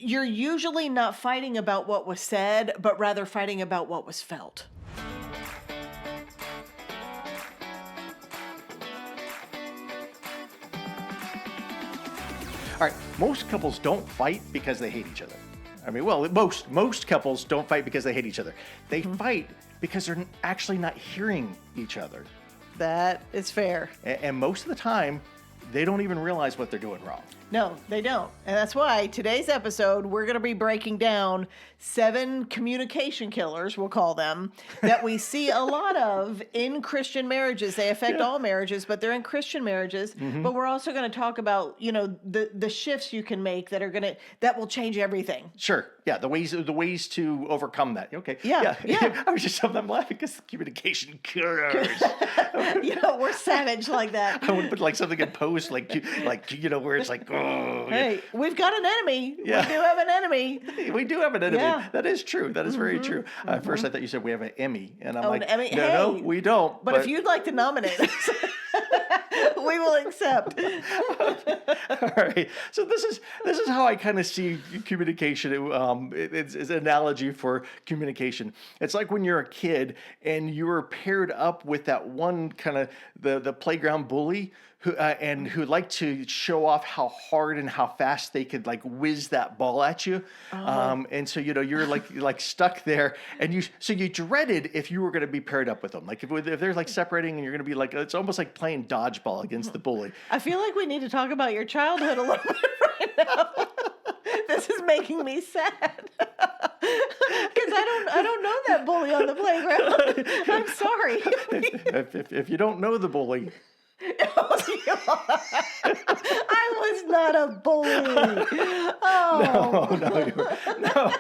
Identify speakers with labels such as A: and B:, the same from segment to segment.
A: you're usually not fighting about what was said, but rather fighting about what was felt.
B: All right, most couples don't fight because they hate each other. I mean, well, most couples don't fight because they hate each other. They fight because they're actually not hearing each other.
A: That is fair.
B: And most of the time, they don't even realize what they're doing wrong.
A: No, they don't. And that's why today's episode, we're going to be breaking down 7 communication killers, we'll call them, that we see a lot of in Christian marriages. They affect all marriages, but they're in Christian marriages. But we're also going to talk about, the shifts you can make that will change everything.
B: Sure. Yeah, the ways to overcome that. Okay.
A: Yeah.
B: I was just I'm laughing because communication killers.
A: We're savage like that.
B: I would put like something in post where it's like, oh.
A: Hey, we've got an enemy.
B: Yeah.
A: We do have an enemy.
B: We do have an enemy.
A: Yeah.
B: That is true. That is very true. At first, I thought you said we have an Emmy, and I'm like,
A: an Emmy?
B: no,
A: Hey.
B: we don't.
A: But if you'd like to nominate us, we will accept.
B: All right. So this is how I kind of see communication. It's an analogy for communication. It's like when you're a kid and you were paired up with that one kind of the playground bully who liked to show off how hard and how fast they could like whiz that ball at you. And so you're like stuck there, and you dreaded if you were going to be paired up with them. Like if they're like separating, and you're going to be like, it's almost like playing dodgeball against the bully.
A: I feel like we need to talk about your childhood a little bit right now. This is making me sad. Because I don't know that bully on the playground. I'm sorry.
B: If you don't know the bully.
A: I was not a bully. Oh.
B: No.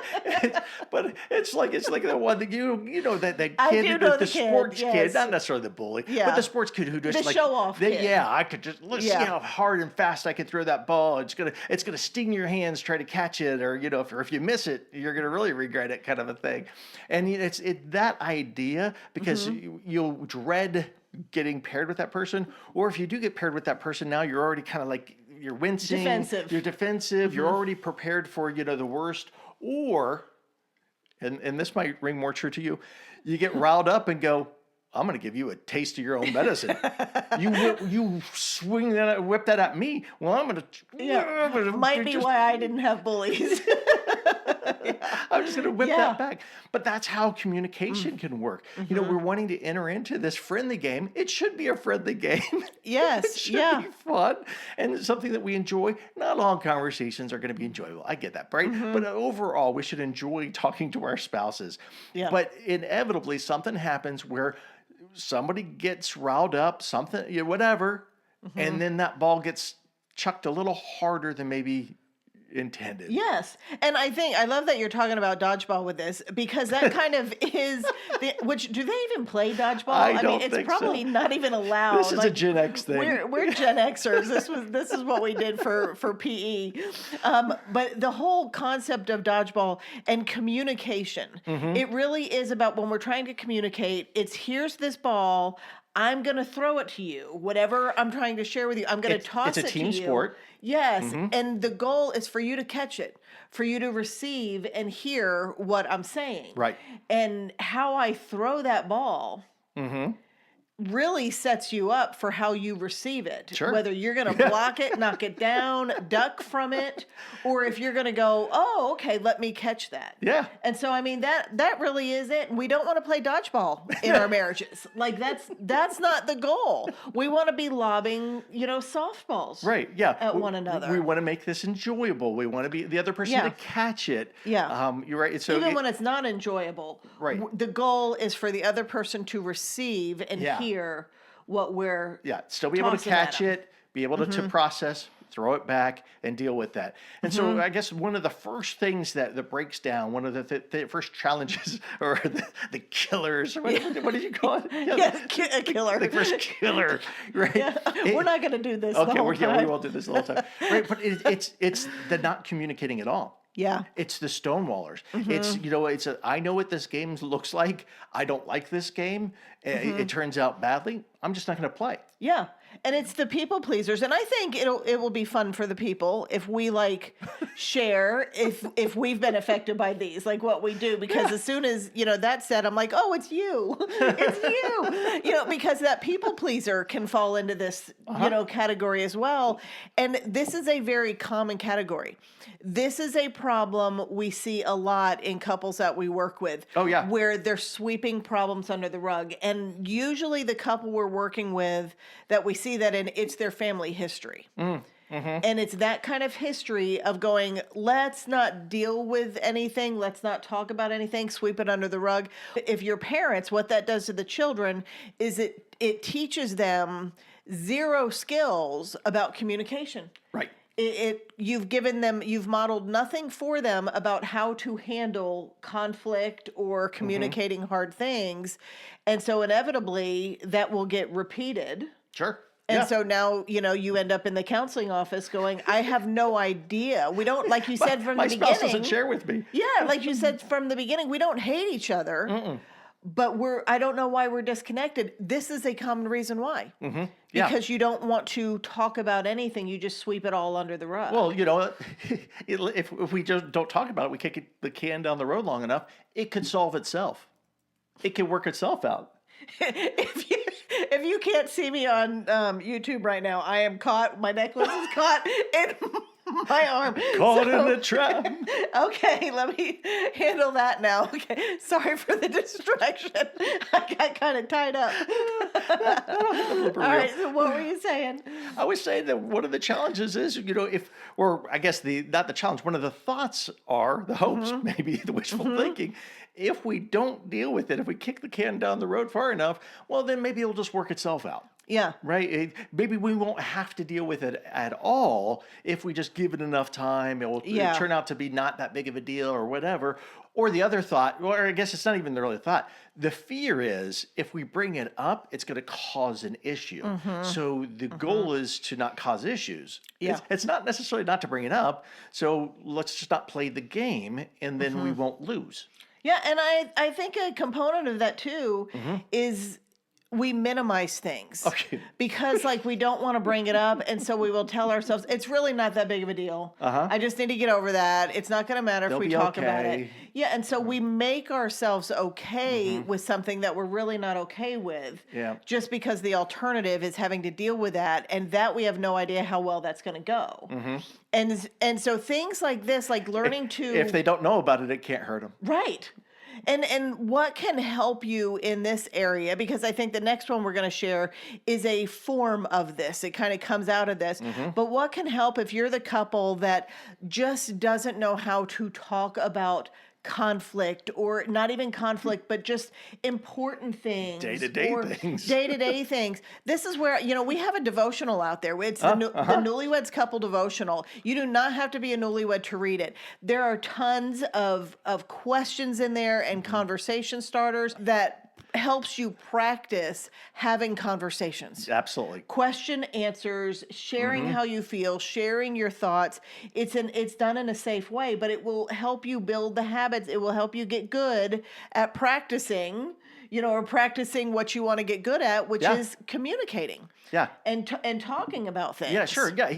B: But it's like the one that that kid,
A: I do know the
B: sports
A: kid,
B: kid,
A: yes.
B: not necessarily the bully,
A: Yeah.
B: but the sports kid who just
A: The show-off kid.
B: Yeah, I could just see how hard and fast I could throw that ball. It's gonna sting your hands, try to catch it, or if you miss it, you're gonna really regret it, kind of a thing. And it's that idea because you'll dread getting paired with that person, or if you do get paired with that person, now you're already kind of like you're wincing, you're defensive, you're already prepared for the worst, or and this might ring more true to you, you get riled up and go, I'm going to give you a taste of your own medicine. You whip that at me. Well, I'm going to.
A: Might be why I didn't have bullies.
B: I'm just going to whip that back. But that's how communication can work. We're wanting to enter into this friendly game. It should be a friendly game.
A: Yes.
B: It should be fun and something that we enjoy. Not all conversations are going to be enjoyable. I get that, right? But overall, we should enjoy talking to our spouses.
A: Yeah.
B: But inevitably, something happens where somebody gets riled up, something, whatever, and then that ball gets chucked a little harder than maybe intended.
A: Yes. And I love that you're talking about dodgeball with this, because that kind of is which do they even play dodgeball?
B: I don't
A: it's
B: think
A: probably
B: so.
A: not even allowed.
B: This is a Gen X thing.
A: We're Gen Xers. This is what we did for PE. But the whole concept of dodgeball and communication, it really is about when we're trying to communicate, it's here's this ball, I'm going to throw it to you. Whatever I'm trying to share with you, I'm going to toss it to you.
B: It's a team sport.
A: Yes. And the goal is for you to catch it, for you to receive and hear what I'm saying.
B: Right.
A: And how I throw that ball really sets you up for how you receive it.
B: Sure.
A: Whether you're going to block it, knock it down, duck from it, or if you're going to go, oh, okay, let me catch that.
B: Yeah.
A: And so, I mean, that really is it. And we don't want to play dodgeball in our marriages. Like that's not the goal. We want to be lobbing, softballs.
B: Right. Yeah.
A: At one another.
B: We want to make this enjoyable. We want to be the other person to catch it.
A: Yeah.
B: You're right. So
A: even when it's not enjoyable,
B: right.
A: The goal is for the other person to receive and hear what we're
B: still be able to catch it, be able to process, throw it back, and deal with that. And so I guess one of the first things that breaks down, one of the first challenges, or the killers, what did you call it?
A: A killer.
B: The first killer, right?
A: Yeah. We're not going to do this
B: okay,
A: the whole time.
B: we won't do this the whole time. Right, but it's the not communicating at all.
A: Yeah.
B: It's the stonewallers. It's I know what this game looks like. I don't like this game. It turns out badly. I'm just not going to play.
A: Yeah. And it's the people pleasers. And I think it will be fun for the people if we like share if we've been affected by these, like what we do. Because as soon as, that said, I'm like, oh, it's you. It's you. Because that people pleaser can fall into this, category as well. And this is a very common category. This is a problem we see a lot in couples that we work with.
B: Oh, yeah.
A: Where they're sweeping problems under the rug. And usually the couple we're working with that we see that in, it's their family history. And it's that kind of history of going, let's not deal with anything. Let's not talk about anything. Sweep it under the rug. If you're parents, what that does to the children is it teaches them zero skills about communication.
B: Right.
A: You've modeled nothing for them about how to handle conflict or communicating hard things. And so inevitably that will get repeated.
B: Sure.
A: And so now, you end up in the counseling office going, I have no idea. We don't, like you said from the beginning.
B: My spouse doesn't share with me.
A: Yeah, like you said from the beginning, we don't hate each other. But I don't know why we're disconnected. This is a common reason why. Because you don't want to talk about anything. You just sweep it all under the rug.
B: Well, if we just don't talk about it, we kick the can down the road long enough, it could solve itself. It can work itself out.
A: If you can't see me on YouTube right now, I am caught. My necklace is caught in my arm.
B: Caught in the trap.
A: Okay, let me handle that now. Okay, sorry for the distraction. I got kind of tied up. All right, so what were you saying?
B: I was saying that one of the challenges is, not the challenge, one of the thoughts are, the hopes, maybe the wishful thinking, if we don't deal with it, if we kick the can down the road far enough, well, then maybe it'll just work itself out.
A: Yeah.
B: Right? Maybe we won't have to deal with it at all if we just give it enough time. It will turn out to be not that big of a deal or whatever. Or the other thought, or I guess it's not even the really thought. The fear is if we bring it up, it's going to cause an issue. So the goal is to not cause issues.
A: Yeah.
B: It's not necessarily not to bring it up. So let's just not play the game and then we won't lose.
A: Yeah, and I think a component of that too is we minimize things.
B: Okay.
A: Because we don't want to bring it up, and so we will tell ourselves it's really not that big of a deal. I just need to get over that. It's not going to matter if we talk about it. Yeah, and so we make ourselves okay with something that we're really not okay with.
B: Yeah.
A: Just because the alternative is having to deal with that, and that we have no idea how well that's going to go. And so things like this, like learning to...
B: If they don't know about it, it can't hurt them.
A: Right. And what can help you in this area, because I think the next one we're going to share is a form of this. It kind of comes out of this. But what can help if you're the couple that just doesn't know how to talk about conflict, or not even conflict, but just important things. Day-to-day things. This is where, we have a devotional out there. It's the Newlyweds Couple Devotional. You do not have to be a newlywed to read it. There are tons of questions in there and conversation starters that helps you practice having conversations.
B: Absolutely.
A: Question answers, sharing how you feel, sharing your thoughts. It's done in a safe way, but it will help you build the habits. It will help you get good at practicing, or practicing what you want to get good at, which is communicating.
B: Yeah.
A: And talking about things.
B: Yeah, sure. Yeah.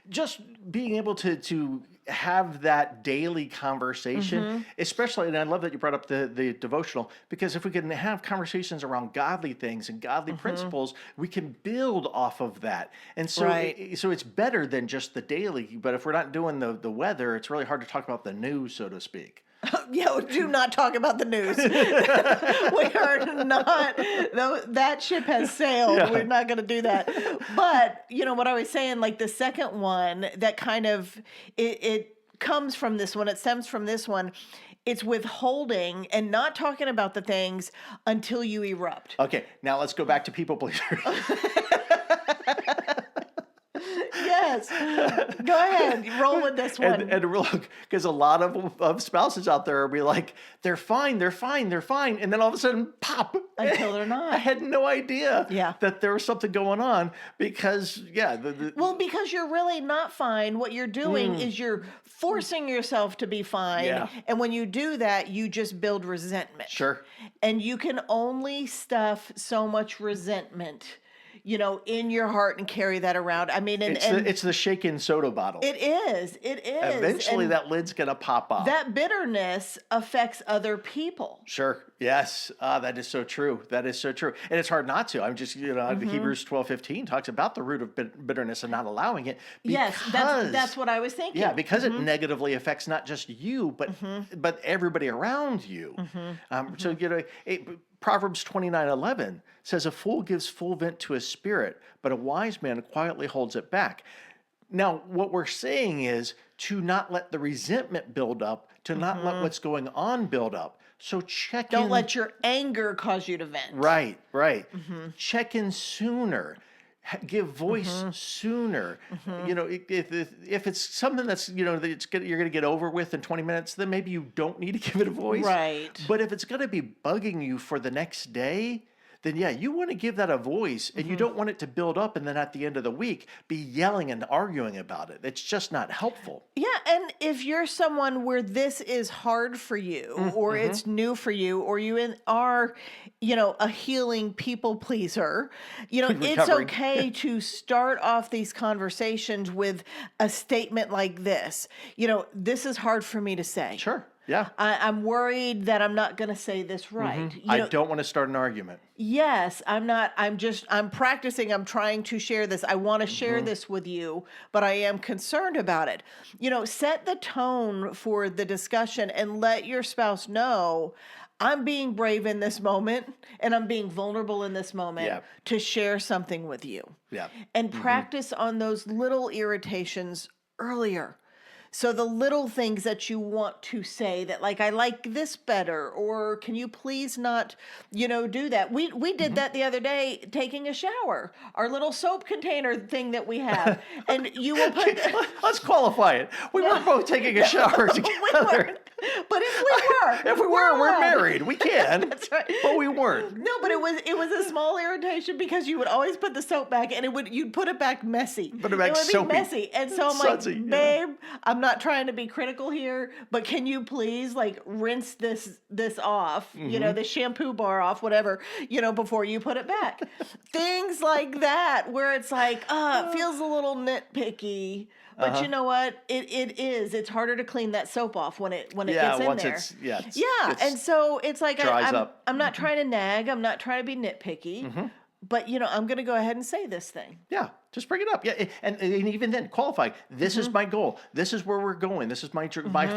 B: Just being able to have that daily conversation, especially, and I love that you brought up the devotional, because if we can have conversations around godly things and godly principles, we can build off of that. And so, so it's better than just the daily, but if we're not doing the weather, it's really hard to talk about the news, so to speak.
A: Yeah, do not talk about the news. We are not, that ship has sailed. Yeah. We're not going to do that. But, what I was saying, the second one that kind of, it comes from this one, it stems from this one. It's withholding and not talking about the things until you erupt.
B: Okay, now let's go back to people pleasers.
A: Yes. Go ahead. Roll with this one.
B: And look, because a lot of spouses out there will be like, they're fine. And then all of a sudden, pop.
A: Until they're not.
B: I had no idea that there was something going on because,
A: well, because you're really not fine. What you're doing is you're forcing yourself to be fine. Yeah. And when you do that, you just build resentment.
B: Sure.
A: And you can only stuff so much resentment. in your heart and carry that around. I mean,
B: It's the shaken soda bottle.
A: It is.
B: Eventually,
A: And
B: that lid's going to pop off.
A: that bitterness affects other people.
B: Sure. Yes. That is so true. That is so true. And it's hard not to. I'm just, Hebrews 12:15 talks about the root of bitterness and not allowing it.
A: Yes, that's what I was thinking.
B: Yeah, because it negatively affects not just you, but everybody around you. So, Proverbs 29:11 says, a fool gives full vent to his spirit, but a wise man quietly holds it back. Now, what we're saying is to not let the resentment build up, to not let what's going on build up. So
A: Don't let your anger cause you to vent.
B: Right. Check in sooner. Give voice sooner. If it's something that's you're going to get over with in 20 minutes, then maybe you don't need to give it a voice.
A: Right.
B: But if it's going to be bugging you for the next day, then you want to give that a voice, and you don't want it to build up and then at the end of the week be yelling and arguing about it. It's just not helpful.
A: Yeah, and if you're someone where this is hard for you, or it's new for you, or you are, a healing people pleaser, it's okay to start off these conversations with a statement like this. This is hard for me to say.
B: Sure. Yeah.
A: I'm worried that I'm not going to say this right.
B: I don't want to start an argument.
A: Yes, I'm not. I'm practicing. I'm trying to share this. I want to share this with you, but I am concerned about it. Set the tone for the discussion and let your spouse know, I'm being brave in this moment and I'm being vulnerable in this moment to share something with you.
B: Yeah.
A: And practice on those little irritations earlier. So the little things that you want to say that, like, I like this better, or can you please not, do that? We did that the other day, taking a shower, our little soap container thing that we have. And you will put...
B: Let's qualify it. We weren't both taking a shower together.
A: We weren't. But if we were,
B: we're married. We can.
A: That's right.
B: But we weren't.
A: No, but it was a small irritation because you would always put the soap back, and you'd put it back messy.
B: Put it back
A: would
B: soapy.
A: be messy. And so I'm
B: Sudsy,
A: like, babe, I'm not trying to be critical here, but can you please rinse this off, the shampoo bar off, whatever, before you put it back. Things like that, where it's like, it feels a little nitpicky. But you know what? It's harder to clean that soap off when it gets in there. And so it's like I'm not trying to nag. I'm not trying to be nitpicky. But I'm going to go ahead and say this thing.
B: Yeah, just bring it up. Yeah, and even then qualify. This is my goal. This is where we're going. This is my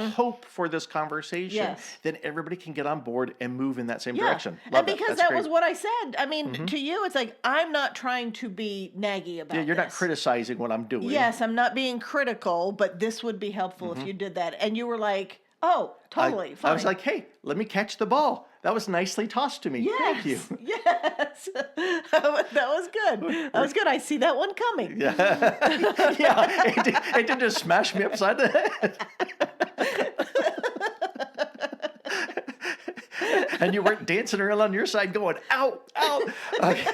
B: hope for this conversation.
A: Yes.
B: Then everybody can get on board and move in that same direction.
A: Love and because that was what I said. I mean, to you, it's like, I'm not trying to be naggy about
B: you're not criticizing what I'm doing.
A: Yes, I'm not being critical, but this would be helpful if you did that. And you were like, oh, totally, fine.
B: I was like, hey, let me catch the ball. That was nicely tossed to me.
A: Yes,
B: thank you.
A: Yes. That was good. That was good. I see that one coming.
B: Yeah. It didn't just smash me upside the head. And you weren't dancing around on your side going, ow, ow. Okay.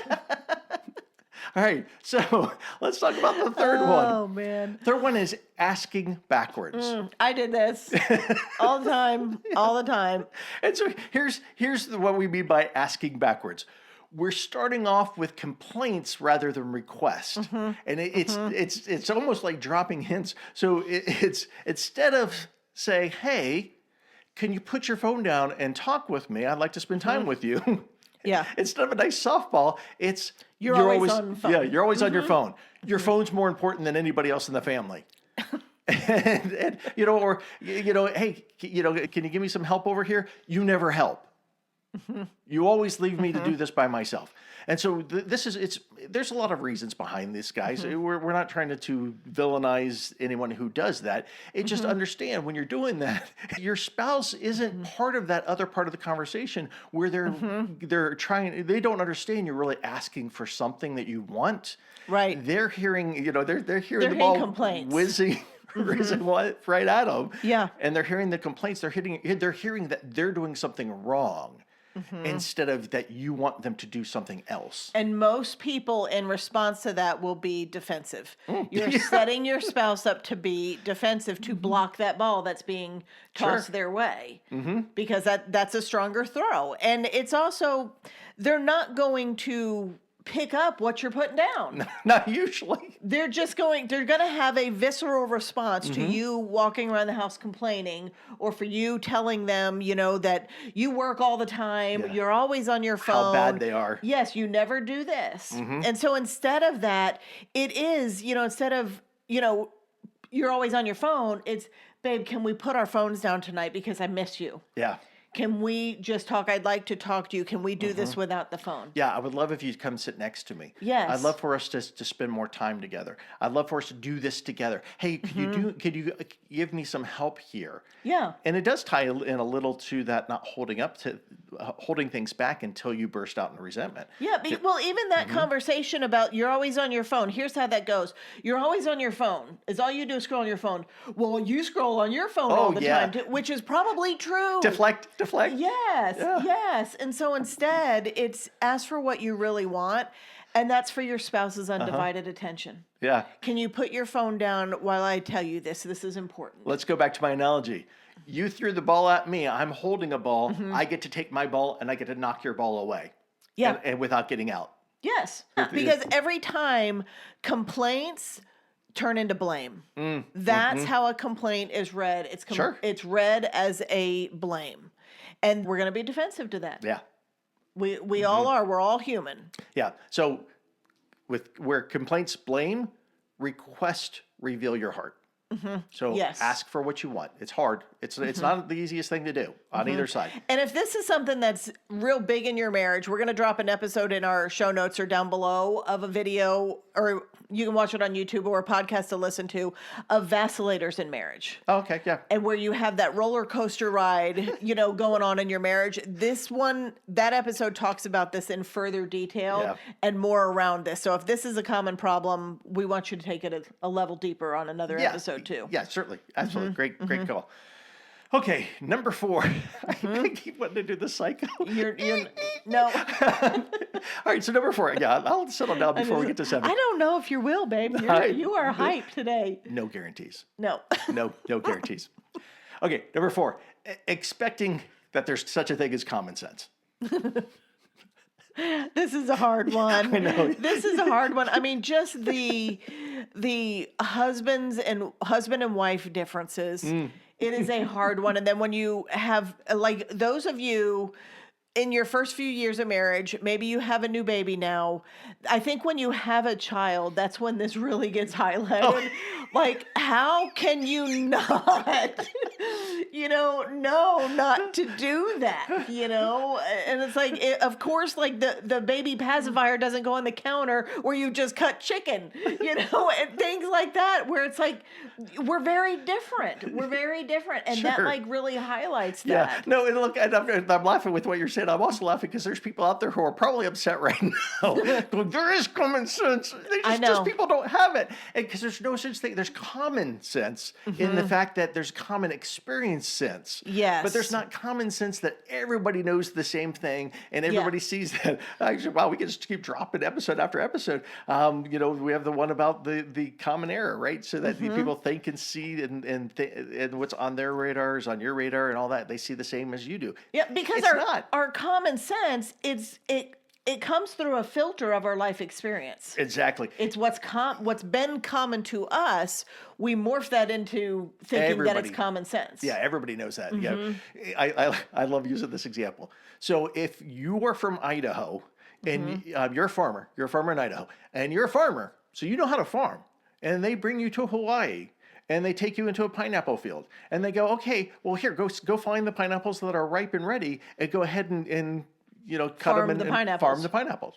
B: All right, so let's talk about the third one.
A: Oh, man.
B: Third one is asking backwards.
A: I did this all the time.
B: And so here's what we mean by asking backwards. We're starting off with complaints rather than requests. And it's almost like dropping hints. So it's instead of saying, hey, can you put your phone down and talk with me? I'd like to spend time with you.
A: Yeah.
B: Instead of a nice softball, it's
A: you're always on the phone.
B: Yeah, you're always on your phone. Your phone's more important than anybody else in the family. and hey, can you give me some help over here? You never help. You always leave me to do this by myself. And so there's a lot of reasons behind this, guys. We're not trying to villainize anyone who does that. Just understand when you're doing that, your spouse isn't part of that other part of the conversation where they don't understand you're really asking for something that you want.
A: Right.
B: They're hearing, they're hearing the ball
A: complaints.
B: whizzing right at them.
A: Yeah.
B: And they're hearing the complaints. They're hearing that they're doing something wrong. Instead of that you want them to do something else.
A: And most people in response to that will be defensive. You're setting your spouse up to be defensive, to block that ball that's being tossed their way. Because that's a stronger throw. And it's also, they're not going to pick up what you're putting down.
B: Not usually.
A: They're going to have a visceral response to you walking around the house complaining, or for you telling them, that you work all the time, you're always on your phone.
B: How bad they are.
A: Yes, you never do this. And so instead of that, it is, instead of, you're always on your phone, it's, babe, can we put our phones down tonight because I miss you?
B: Yeah.
A: Can we just talk? I'd like to talk to you. Can we do this without the phone?
B: Yeah, I would love if you'd come sit next to me.
A: Yes.
B: I'd love for us to spend more time together. I'd love for us to do this together. Hey, could you give me some help here?
A: Yeah.
B: And it does tie in a little to that not holding things back until you burst out in resentment.
A: Yeah, well, even that conversation about you're always on your phone. Here's how that goes. You're always on your phone. Is all you do is scroll on your phone. Well, you scroll on your phone all the time, which is probably true.
B: Deflect.
A: Yes, yes. And so instead, it's ask for what you really want, and that's for your spouse's undivided attention.
B: Yeah.
A: Can you put your phone down while I tell you this? This is important.
B: Let's go back to my analogy. You threw the ball at me. I'm holding a ball. I get to take my ball, and I get to knock your ball away.
A: Yeah.
B: And without getting out.
A: Yes. Because every time complaints turn into blame. That's how a complaint is read. It's read as a blame. And we're going to be defensive to that.
B: Yeah.
A: We all are. We're all human.
B: Yeah. So where complaints blame, request reveal your heart. So ask for what you want. It's hard. It's not the easiest thing to do on either side.
A: And if this is something that's real big in your marriage, we're going to drop an episode in our show notes or down below of a video, or you can watch it on YouTube or a podcast to listen to, of vacillators in marriage.
B: Oh, okay, yeah.
A: And where you have that roller coaster ride, going on in your marriage. That episode talks about this in further detail and more around this. So if this is a common problem, we want you to take it a level deeper on another episode too.
B: Yeah, certainly. Absolutely. Great call. Okay, number 4. I keep wanting to do the cycle.
A: No.
B: All right, so number 4. Yeah, I'll settle down before we get to 7.
A: I don't know if you will, babe. You are hyped today.
B: No guarantees.
A: No.
B: No guarantees. Okay, number 4. Expecting that there's such a thing as common sense.
A: This is a hard one.
B: I know.
A: This is a hard one. I mean, just the husband and wife differences. It is a hard one. And then when you have, like, those of you in your first few years of marriage, maybe you have a new baby now. I think when you have a child, that's when this really gets highlighted. Oh. Like, how can you not, know not to do that, And it's like, of course, like the baby pacifier doesn't go on the counter where you just cut chicken, and things like that, where it's like, we're very different. And that like really highlights that.
B: Yeah. No, and look, I'm laughing with what you're saying. I'm also laughing because there's people out there who are probably upset right now. There is common sense. Just people don't have it. Because there's no such thing. There's common sense in the fact that there's common experience sense.
A: Yes.
B: But there's not common sense that everybody knows the same thing and everybody sees that. Actually, wow, we can just keep dropping episode after episode. We have the one about the common error, right? So that people think and see and what's on their radar is on your radar and all that. They see the same as you do.
A: Yeah, because our common sense, it comes through a filter of our life experience.
B: Exactly.
A: It's what's been common to us. We morph that into thinking that it's common sense.
B: Yeah, everybody knows that. Yeah, I love using this example. So if you are from Idaho and you're a farmer in Idaho, and you're a farmer, so you know how to farm, and they bring you to Hawaii. And they take you into a pineapple field, and they go, okay, well, here, go find the pineapples that are ripe and ready, and go ahead and cut them and farm the pineapples.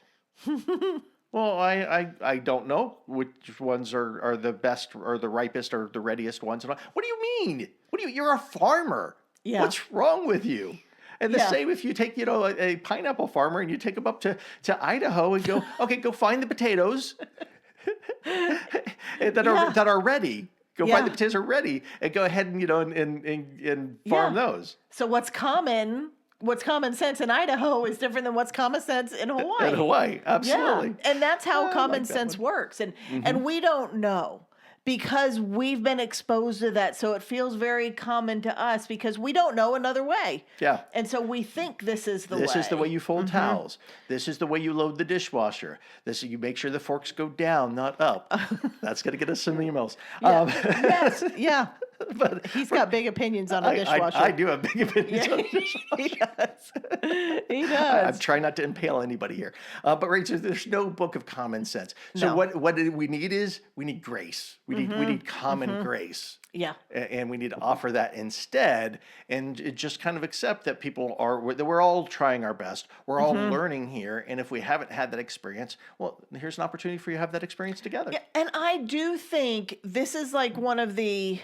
B: Well, I don't know which ones are the best or the ripest or the readiest ones. What do you mean? You're a farmer. Yeah. What's wrong with you? And the same if you take, a pineapple farmer and you take them up to Idaho and go, okay, go find the potatoes that are ready. Go find the potatoes are ready and go ahead and farm those.
A: So what's common sense in Idaho is different than what's common sense in Hawaii.
B: In Hawaii, absolutely.
A: Yeah. And that's how common sense works. And we don't know. because we've been exposed to that. So it feels very common to us because we don't know another way.
B: Yeah.
A: And so we think this is the way.
B: This is the way you fold towels. This is the way you load the dishwasher. You make sure the forks go down, not up. That's going to get us some emails.
A: Yes, yeah. But he's got big opinions on a dishwasher.
B: I do have big opinions on a dishwasher.
A: He does. He does.
B: I'm trying not to impale anybody here. But Rachel, there's no book of common sense. So what we need is we need grace. We need common grace.
A: Yeah.
B: And we need to offer that instead, and just kind of accept that that we're all trying our best. We're all learning here. And if we haven't had that experience, well, here's an opportunity for you to have that experience together.
A: Yeah, and I do think this is like one of the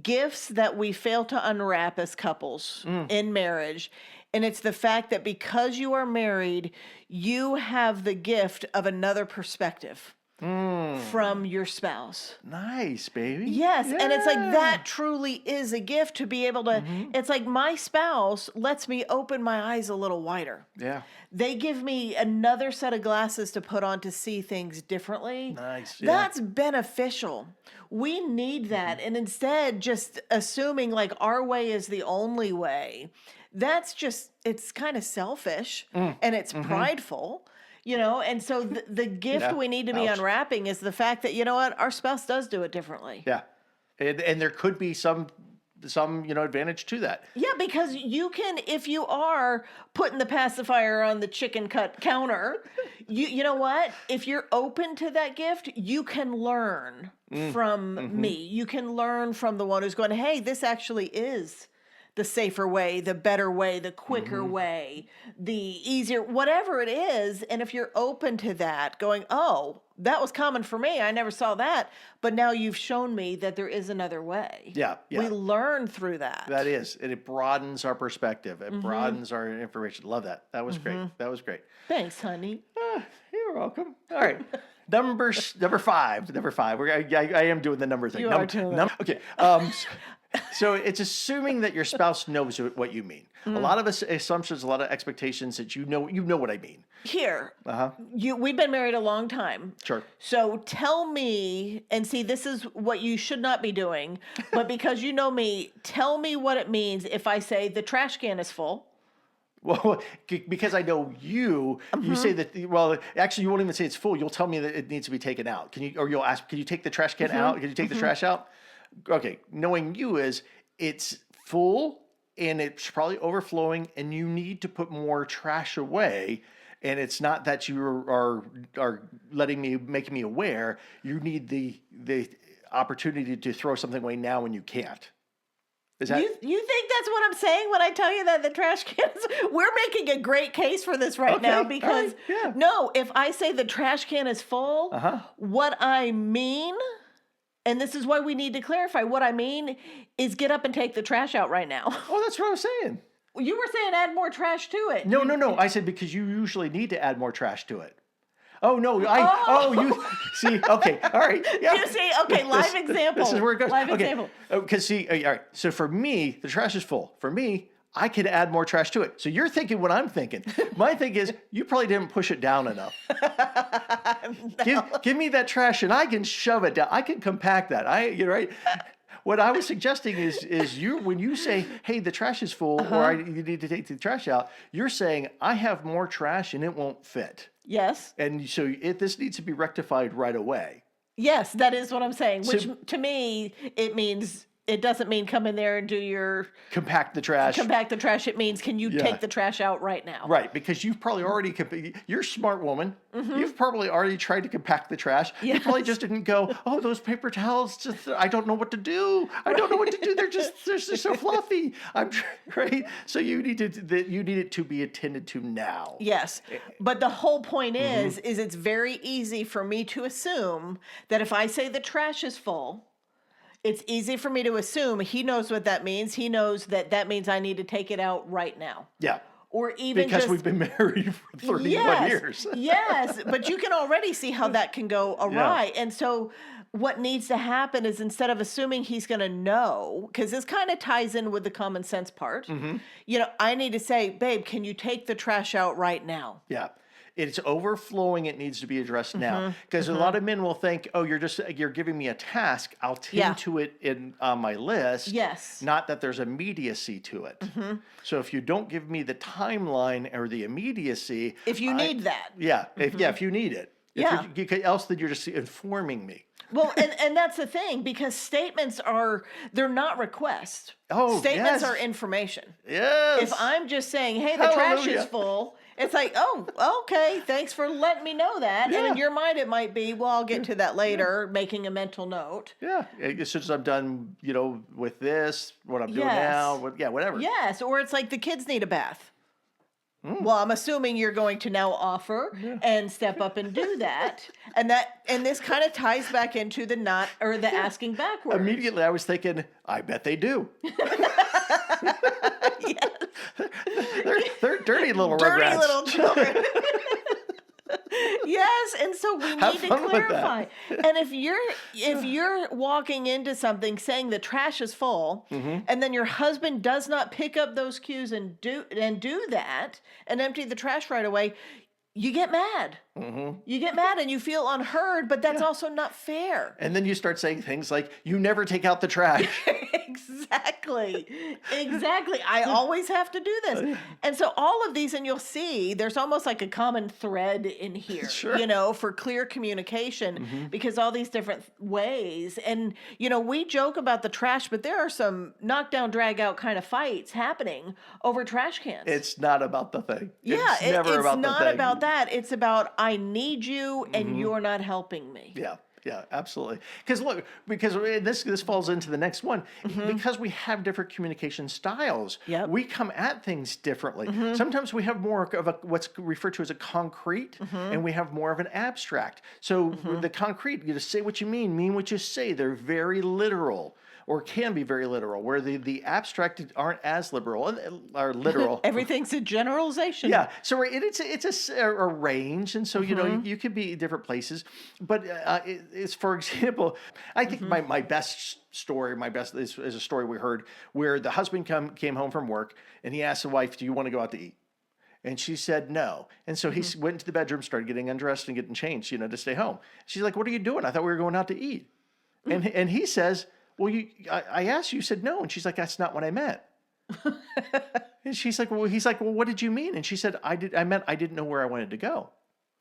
A: gifts that we fail to unwrap as couples in marriage. And it's the fact that because you are married, you have the gift of another perspective from your spouse.
B: Nice, baby.
A: Yes. And it's like that truly is a gift to be able to, it's like my spouse lets me open my eyes a little wider.
B: Yeah.
A: They give me another set of glasses to put on to see things differently.
B: Nice. Yeah.
A: That's beneficial. We need that. And instead, just assuming like our way is the only way, that's just, it's kind of selfish and it's prideful. And so the gift we need to be unwrapping is the fact that, you know what, our spouse does do it differently.
B: Yeah. And there could be some advantage to that.
A: Yeah, because you can, if you are putting the pacifier on the chicken cut counter, you know what? If you're open to that gift, you can learn from me. You can learn from the one who's going, hey, this actually is the safer way, the better way, the quicker way, the easier, whatever it is. And if you're open to that, going, oh, that was common for me. I never saw that. But now you've shown me that there is another way.
B: Yeah.
A: We learn through that.
B: That is. And it broadens our perspective. It broadens our information. Love that. That was great. That was great.
A: Thanks, honey.
B: You're welcome. All right. Number five. I am doing the number thing.
A: You are doing that.
B: Okay. So it's assuming that your spouse knows what you mean. A lot of assumptions, a lot of expectations that you know what I mean.
A: Here, we've been married a long time.
B: Sure.
A: So tell me, and see, this is what you should not be doing, but because you know me, tell me what it means if I say the trash can is full.
B: Well, because I know you say that, well, actually you won't even say it's full. You'll tell me that it needs to be taken out. You'll ask, can you take the trash can out? Can you take the trash out? Okay, knowing you is it's full and it's probably overflowing and you need to put more trash away. And it's not that you are making me aware. You need the opportunity to throw something away now when you can't. Is that...
A: You think that's what I'm saying when I tell you that the trash cans? We're making a great case for this right now because no, if I say the trash can is full, what I mean. And this is why we need to clarify. What I mean is get up and take the trash out right now.
B: Oh, that's what I was saying.
A: You were saying add more trash to it.
B: No. I said because you usually need to add more trash to it. Oh, no. You see, okay. All right. Yeah.
A: You see, okay, live example.
B: This is where it goes.
A: Live
B: okay.
A: example.
B: Because see, all right. So for me, the trash is full. For me, I could add more trash to it. So you're thinking what I'm thinking. My thing is you probably didn't push it down enough. No. Give me that trash and I can shove it down. I can compact that. You're right. What I was suggesting is you when you say, hey, the trash is full or you need to take the trash out, you're saying I have more trash and it won't fit.
A: Yes.
B: And so this needs to be rectified right away.
A: Yes, that is what I'm saying, which to me, it doesn't mean come in there and do your...
B: Compact the trash.
A: It means can you take the trash out right now?
B: Right, because you've probably already... You're a smart woman. You've probably already tried to compact the trash. Yes. You probably just didn't go, oh, those paper towels, I don't know what to do. I don't know what to do. They're just so fluffy. Right? So you need it to be attended to now.
A: Yes, but the whole point is it's very easy for me to assume that if I say the trash is full... It's easy for me to assume he knows what that means. He knows that means I need to take it out right now.
B: Yeah.
A: Or even
B: because we've been married for 31 years.
A: Yes, but you can already see how that can go awry. Yeah. And so what needs to happen is instead of assuming he's going to know, because this kind of ties in with the common sense part, I need to say, babe, can you take the trash out right now?
B: Yeah. It's overflowing. It needs to be addressed now. Because a lot of men will think, oh, you're giving me a task. I'll tend to it on my list.
A: Yes.
B: Not that there's immediacy to it. So if you don't give me the timeline or the immediacy.
A: If you need that.
B: Yeah. If you need it. Else then you're just informing me.
A: Well, and that's the thing, because statements they're not requests.
B: Oh,
A: statements
B: yes.
A: are information.
B: Yes.
A: If I'm just saying, hey, the trash is full, it's like, oh, okay, thanks for letting me know that.
B: Yeah.
A: And in your mind, it might be, well, I'll get to that later, making a mental note.
B: Yeah. As soon as I'm done, with this, what I'm doing now, whatever.
A: Yes. Or it's like the kids need a bath. Well, I'm assuming you're going to now offer and step up and do that. And this kind of ties back into the asking backwards.
B: Immediately I was thinking, I bet they do. They're dirty little rugrats.
A: Dirty little children. Yes, and so we need to clarify. And if you're walking into something saying the trash is full, and then your husband does not pick up those cues and do that and empty the trash right away, you get mad. You get mad and you feel unheard, but that's also not fair.
B: And then you start saying things like, you never take out the trash.
A: Exactly. I always have to do this. And so all of these, and you'll see, there's almost like a common thread in here, for clear communication, because all these different ways. And, we joke about the trash, but there are some knockdown, drag out kind of fights happening over trash cans.
B: It's not about the thing.
A: Yeah,
B: it's never about the thing.
A: It's not about that. It's about, I need you and you're not helping me.
B: Yeah, absolutely. Because this falls into the next one. Because we have different communication styles, we come at things differently. Sometimes we have more of what's referred to as a concrete, and we have more of an abstract. So the concrete, you just say what you mean what you say. They're very literal. Or can be very literal, where the abstract aren't as liberal or literal.
A: Everything's a generalization.
B: Yeah, so it's a range, and so you could be different places. But it's, for example, I think my best story, is a story we heard where the husband came home from work and he asked the wife, "Do you want to go out to eat?" And she said no. And so he went into the bedroom, started getting undressed and getting changed, to stay home. She's like, "What are you doing? I thought we were going out to eat." And he says, "Well, I asked you, you said no." And she's like, "That's not what I meant." And he's like, "Well, what did you mean?" And she said, I meant I didn't know where I wanted to go.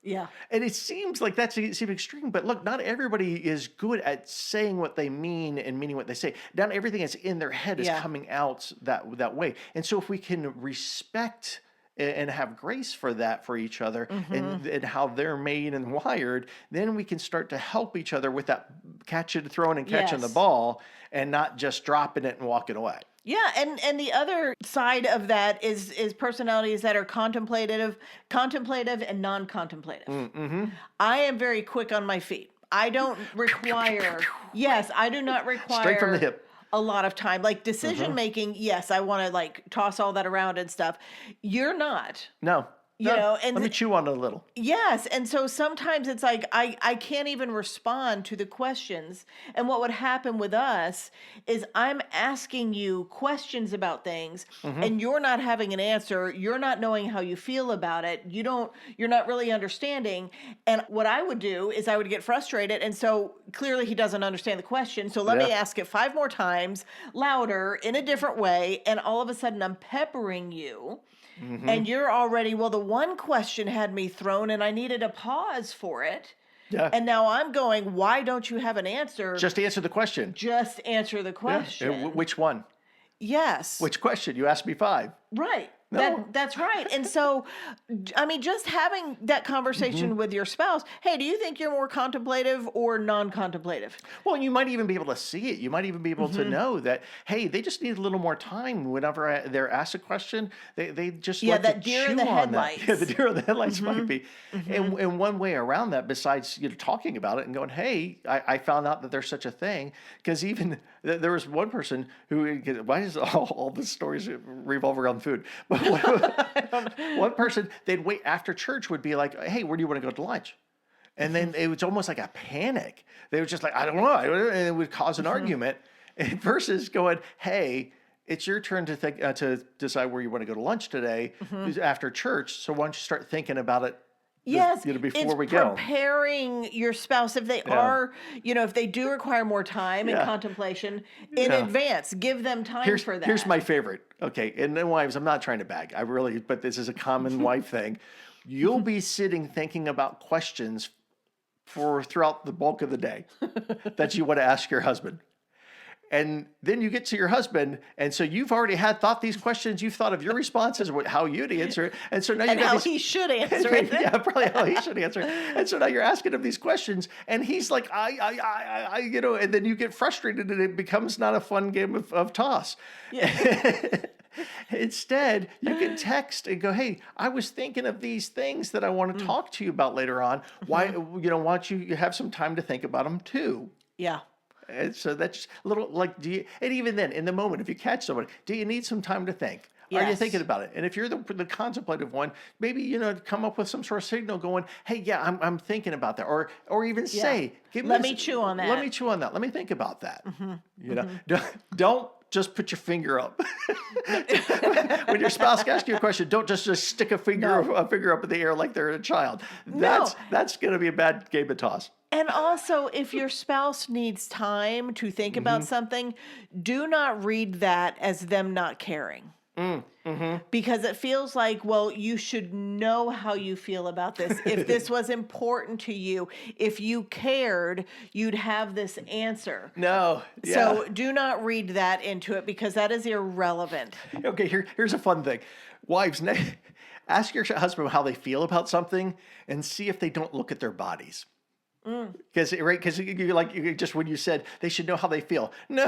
A: Yeah.
B: And it seems like that seems extreme, but look, not everybody is good at saying what they mean and meaning what they say. Not everything that's in their head is coming out that way. And so if we can respect and have grace for each other and how they're made and wired, then we can start to help each other with that throwing and catching the ball and not just dropping it and walking away.
A: Yeah, and the other side of that is personalities that are contemplative and non-contemplative. I am very quick on my feet. I don't require, I do not require
B: straight from the hip.
A: A lot of time. Like decision making, yes, I want to toss all that around and stuff. You're not.
B: No.
A: And
B: let me chew on it a little.
A: Yes. And so sometimes it's like, I can't even respond to the questions. And what would happen with us is I'm asking you questions about things and you're not having an answer. You're not knowing how you feel about it. You're not really understanding. And what I would do is I would get frustrated. And so clearly he doesn't understand the question. So let me ask it 5 more times, louder, in a different way. And all of a sudden I'm peppering you. And you're already, the one question had me thrown and I needed a pause for it. Yeah. And now I'm going, why don't you have an answer?
B: Just answer the question.
A: Just answer the question.
B: Yeah. Which one?
A: Yes.
B: Which question? You asked me 5.
A: Right.
B: No.
A: That's right. And so, just having that conversation with your spouse, hey, do you think you're more contemplative or non-contemplative?
B: Well, you might even be able to see it. You might even be able to know that, hey, they just need a little more time whenever they're asked a question. They just like
A: that
B: to
A: deer
B: chew
A: in the
B: on
A: headlights.
B: That. Yeah, the deer in the headlights might be. And one way around that, besides talking about it and going, hey, I found out that there's such a thing. Because even there was one person who, why does all the stories revolve around food? But one person, they'd wait after church, would be like, hey, where do you want to go to lunch? And then it was almost like a panic. They were just like, I don't know. And it would cause an argument versus going, hey, it's your turn to think to decide where you want to go to lunch today after church. So why don't you start thinking about it
A: Yes,
B: before
A: it's
B: we go.
A: preparing your spouse if they are, if they do require more time and contemplation in advance. Give them time for that.
B: Here's my favorite. Okay, and then wives, I'm not trying to bag. But this is a common wife thing. You'll be sitting thinking about questions throughout the bulk of the day that you want to ask your husband. And then you get to your husband, and so you've already thought these questions. You've thought of your responses, how you'd answer it, and so now you got
A: he should answer it.
B: Yeah, probably how he should answer it. And so now you're asking him these questions, and he's like, and then you get frustrated, and it becomes not a fun game of toss.
A: Yeah.
B: Instead, you can text and go, "Hey, I was thinking of these things that I want to talk to you about later on. Why don't you have some time to think about them too?"
A: Yeah.
B: And so that's a little like, and even then, in the moment, if you catch somebody, do you need some time to think? Yes. Are you thinking about it? And if you're the contemplative one, maybe, come up with some sort of signal going, "Hey, yeah, I'm thinking about that." Or even say,
A: let me chew on that.
B: Let me chew on that. Let me think about that. Don't just put your finger up. When your spouse asks you a question, don't just stick a finger up in the air like they're a child. That's going to be a bad game of toss.
A: And also, if your spouse needs time to think about something, do not read that as them not caring. Because it feels like, well, you should know how you feel about this. If this was important to you, if you cared, you'd have this answer.
B: No. Yeah.
A: So do not read that into it because that is irrelevant.
B: Okay, here's a fun thing. Wives, ask your husband how they feel about something and see if they don't look at their bodies. Because you just when you said they should know how they feel. No,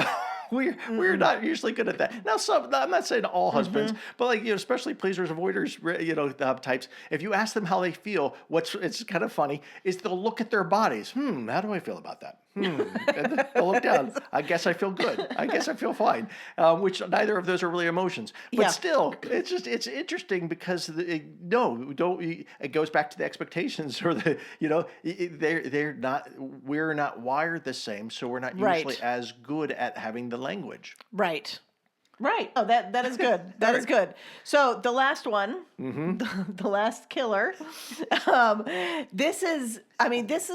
B: we're not usually good at that. Now, I'm not saying all husbands, but especially pleasers, avoiders, types. If you ask them how they feel, it's kind of funny is they'll look at their bodies. How do I feel about that? And then they'll look down. I guess I feel good. I guess I feel fine. Which neither of those are really emotions, but still, it's interesting because it goes back to the expectations or we're not wired the same, so we're not usually as good at having the language.
A: Right. Oh, that is good. That is good. So the last one, the last killer. This is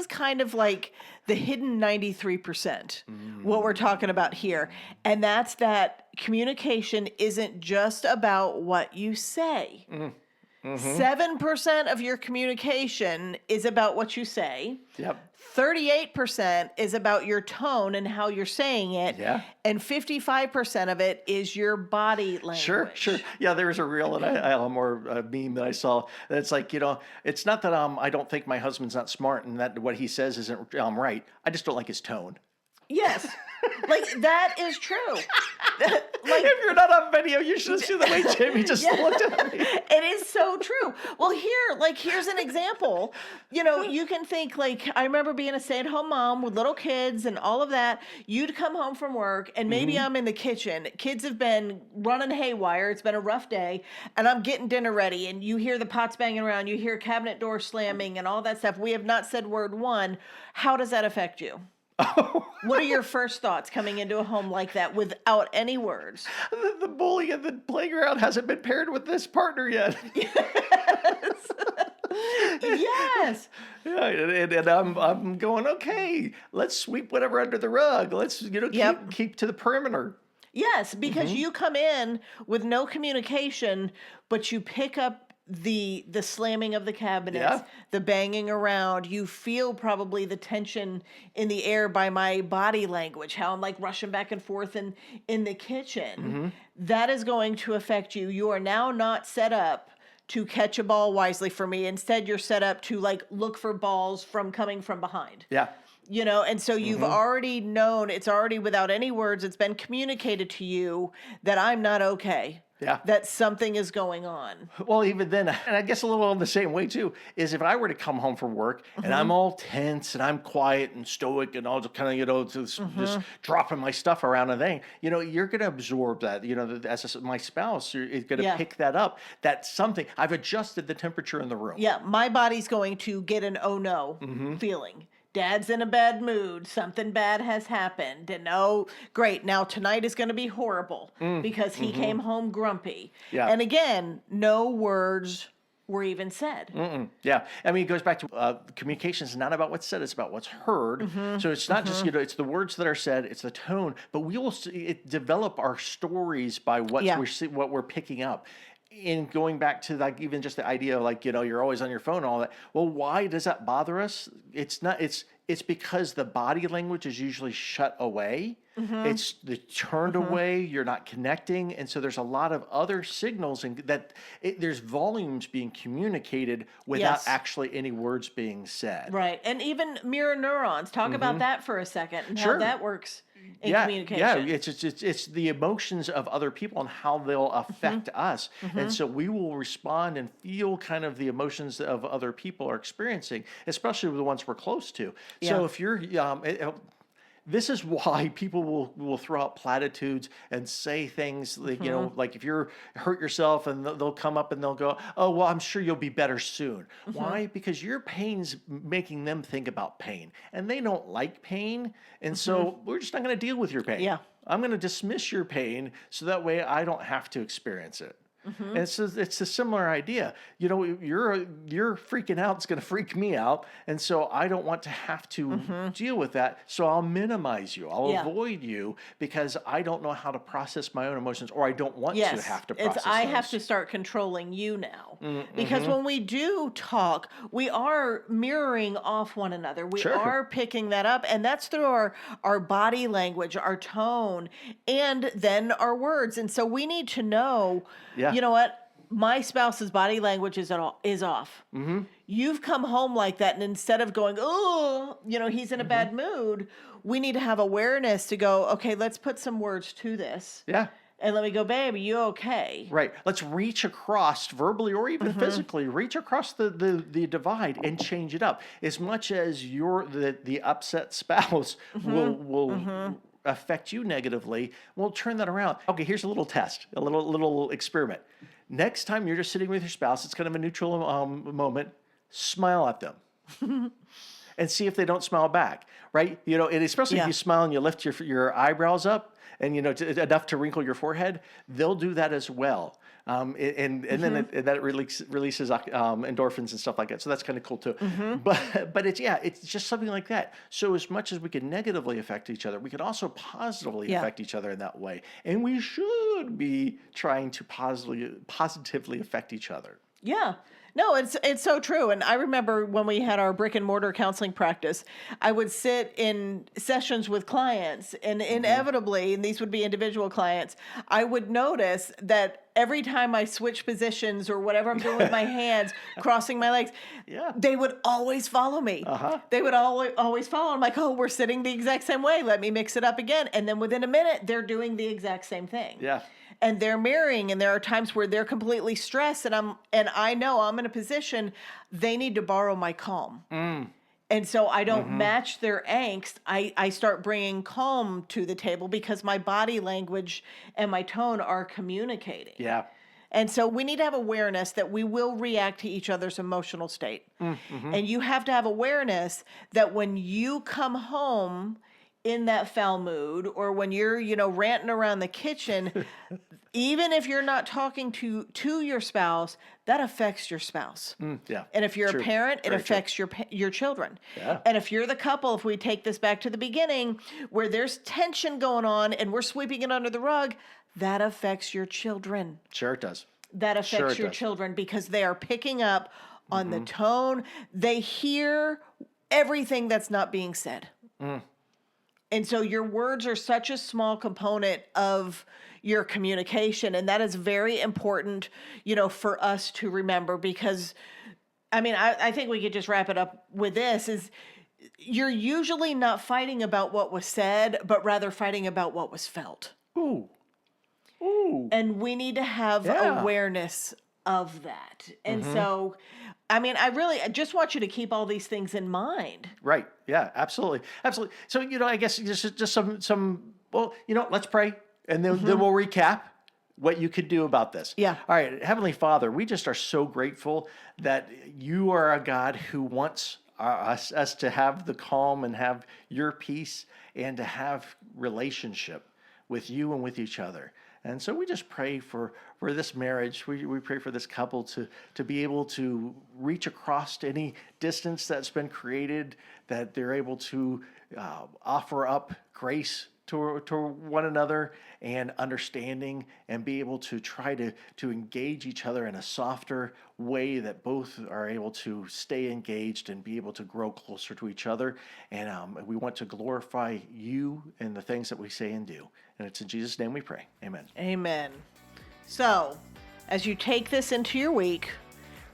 A: kind of like the hidden 93%. What we're talking about here, and that's that communication isn't just about what you say. 7% of your communication is about what you say.
B: Yep.
A: 38% is about your tone and how you're saying it.
B: Yeah.
A: And 55% of it is your body language.
B: Sure. Yeah, there was a reel a meme that I saw. That's like, it's not that I don't think my husband's not smart and that what he says isn't right. I just don't like his tone.
A: Yes. That is true.
B: If you're not on video, you should have seen the way Jamie just looked at me.
A: It is so true. Well, here's an example. You can think I remember being a stay-at-home mom with little kids and all of that. You'd come home from work and maybe I'm in the kitchen. Kids have been running haywire. It's been a rough day and I'm getting dinner ready and you hear the pots banging around. You hear cabinet doors slamming and all that stuff. We have not said word one. How does that affect you? What are your first thoughts coming into a home like that without any words?
B: The bully at the playground hasn't been paired with this partner yet.
A: Yes.
B: Yeah, and I'm going, okay, let's sweep whatever under the rug. Let's keep to the perimeter.
A: Yes, because you come in with no communication, but you pick up the slamming of the cabinets, the banging around. You feel probably the tension in the air by my body language, how I'm rushing back and forth in the kitchen. That is going to affect you. You are now not set up to catch a ball wisely for me. Instead, you're set up to look for balls coming from behind. Yeah. And so you've already known, it's already without any words, it's been communicated to you that I'm not okay. Yeah. That something is going on.
B: Well, even then, and I guess a little in the same way too, is if I were to come home from work and I'm all tense and I'm quiet and stoic and all just kind of, just dropping my stuff around and thing, you're going to absorb that, as my spouse is going to pick that up. That's something, I've adjusted the temperature in the room.
A: Yeah. My body's going to get an oh no feeling. Dad's in a bad mood. Something bad has happened. And great. Now tonight is going to be horrible because he came home grumpy. Yeah. And again, no words, were even said.
B: Yeah. I mean, it goes back to communication is not about what's said, it's about what's heard. So it's not just, it's the words that are said, it's the tone, but we will develop our stories by what we're picking up. In going back to like even just the idea of like, you're always on your phone and all that. Well, why does that bother us? It's because the body language is usually shut away. It's turned away. You're not connecting. And so there's a lot of other signals and there's volumes being communicated without actually any words being said.
A: Right. And even mirror neurons. Talk about that for a second and how that works in communication.
B: Yeah, it's the emotions of other people and how they'll affect us. And so we will respond and feel kind of the emotions of other people are experiencing, especially the ones we're close to. So if you're, this is why people will throw out platitudes and say things like, like if you're hurt yourself and they'll come up and they'll go, oh, well, I'm sure you'll be better soon. Why? Because your pain's making them think about pain and they don't like pain. And so we're just not going to deal with your pain.
A: Yeah.
B: I'm going to dismiss your pain so that way I don't have to experience it. And so it's a similar idea. You're freaking out. It's going to freak me out. And so I don't want to have to deal with that. So I'll minimize you. I'll avoid you because I don't know how to process my own emotions or I don't want to have to process
A: I have to start controlling you now. Because when we do talk, we are mirroring off one another. We are picking that up. And that's through our body language, our tone, and then our words. And so we need to know, you know what? My spouse's body language is off. You've come home like that. And instead of going, oh, he's in a bad mood, we need to have awareness to go, okay, let's put some words to this.
B: Yeah.
A: And let me go, babe, are you okay?
B: Right. Let's reach across verbally or even physically, reach across the divide and change it up. As much as the upset spouse will affect you negatively, we'll turn that around. Okay, here's a little test, a little experiment. Next time you're just sitting with your spouse, it's kind of a neutral moment, smile at them. And see if they don't smile back, right? And especially if you smile and you lift your eyebrows up and, enough to wrinkle your forehead, they'll do that as well. And then that releases endorphins and stuff like that. So that's kind of cool too. But it's just something like that. So as much as we can negatively affect each other, we can also positively affect each other in that way. And we should be trying to positively affect each other.
A: Yeah. No, it's so true. And I remember when we had our brick and mortar counseling practice, I would sit in sessions with clients and inevitably, and these would be individual clients, I would notice that every time I switch positions or whatever I'm doing with my hands, crossing my legs, they would always follow me. They would always follow. I'm like, oh, we're sitting the exact same way. Let me mix it up again. And then within a minute, they're doing the exact same thing.
B: Yeah.
A: And they're marrying, and there are times where they're completely stressed, and I know I'm in a position they need to borrow my calm. And so I don't match their angst. I start bringing calm to the table because my body language and my tone are communicating.
B: Yeah.
A: And so we need to have awareness that we will react to each other's emotional state. And you have to have awareness that when you come home in that foul mood or when you're, ranting around the kitchen, even if you're not talking to your spouse, that affects your spouse.
B: Yeah.
A: And if you're
B: True.
A: a parent, it
B: Very
A: affects your children.
B: Yeah.
A: And if you're the couple, if we take this back to the beginning where there's tension going on and we're sweeping it under the rug, that affects your children.
B: Sure it does.
A: That affects your children because they are picking up on the tone. They hear everything that's not being said. And so your words are such a small component of your communication. And that is very important, for us to remember because, I think we could just wrap it up with this is you're usually not fighting about what was said, but rather fighting about what was felt.
B: Ooh.
A: And we need to have awareness of that. And so, I just want you to keep all these things in mind.
B: Right. Yeah, absolutely. Absolutely. So, I guess just some, let's pray and then we'll recap what you could do about this.
A: Yeah.
B: All right. Heavenly Father, we just are so grateful that you are a God who wants us to have the calm and have your peace and to have relationship with you and with each other. And so we just pray for this marriage. We pray for this couple to be able to reach across any distance that's been created, that they're able to offer up grace to one another and understanding, and be able to try to engage each other in a softer way, that both are able to stay engaged and be able to grow closer to each other. And we want to glorify you in the things that we say and do. And it's in Jesus' name we pray. Amen.
A: Amen. So, as you take this into your week,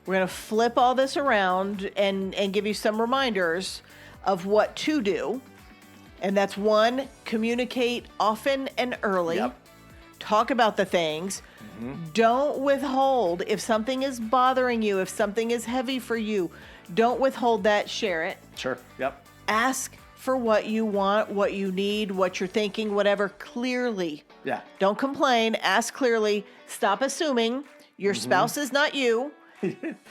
A: we're going to flip all this around and give you some reminders of what to do. And that's 1, communicate often and early.
B: Yep.
A: Talk about the things. Don't withhold. If something is bothering you, if something is heavy for you, don't withhold that. Share it.
B: Sure. Yep.
A: Ask for what you want, what you need, what you're thinking, whatever, clearly.
B: Yeah.
A: Don't complain. Ask clearly. Stop assuming. Your spouse is not you.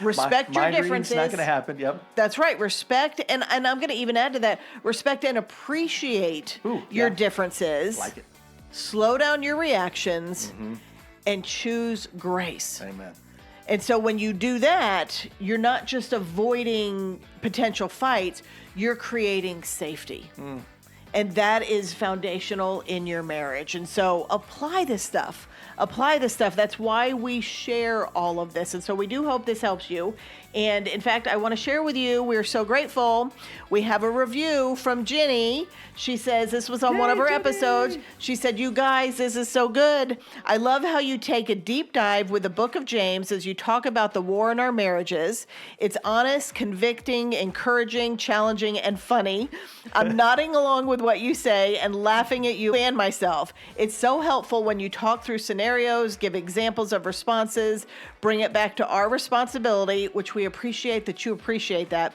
A: Respect your differences.
B: Not going to happen. Yep.
A: That's right. Respect, and I'm going to even add to that, respect and appreciate your differences.
B: Like it.
A: Slow down your reactions and choose grace.
B: Amen.
A: And so when you do that, you're not just avoiding potential fights, you're creating safety. And that is foundational in your marriage. And so apply this stuff. That's why we share all of this. And so we do hope this helps you. And in fact, I want to share with you, we're so grateful. We have a review from Jenny. She says, this was on one of her episodes. She said, you guys, this is so good. I love how you take a deep dive with the book of James as you talk about the war in our marriages. It's honest, convicting, encouraging, challenging, and funny. I'm nodding along with what you say and laughing at you and myself. It's so helpful when you talk through scenarios, give examples of responses, bring it back to our responsibility, which we appreciate that you appreciate that,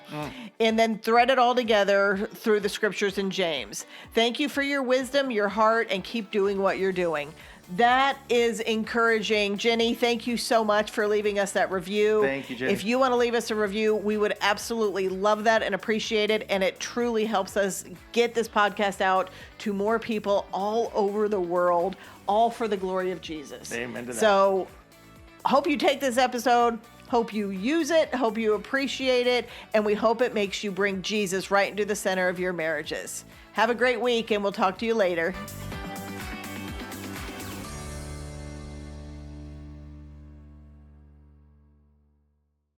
A: and then thread it all together through the scriptures in James. Thank you for your wisdom, your heart, and keep doing what you're doing. That is encouraging. Jenny, thank you so much for leaving us that review.
B: Thank you, Jenny.
A: If you want to leave us a review, we would absolutely love that and appreciate it. And it truly helps us get this podcast out to more people all over the world, all for the glory of Jesus.
B: Amen to that.
A: So, hope you take this episode. Hope you use it. Hope you appreciate it. And we hope it makes you bring Jesus right into the center of your marriages. Have a great week, and we'll talk to you later.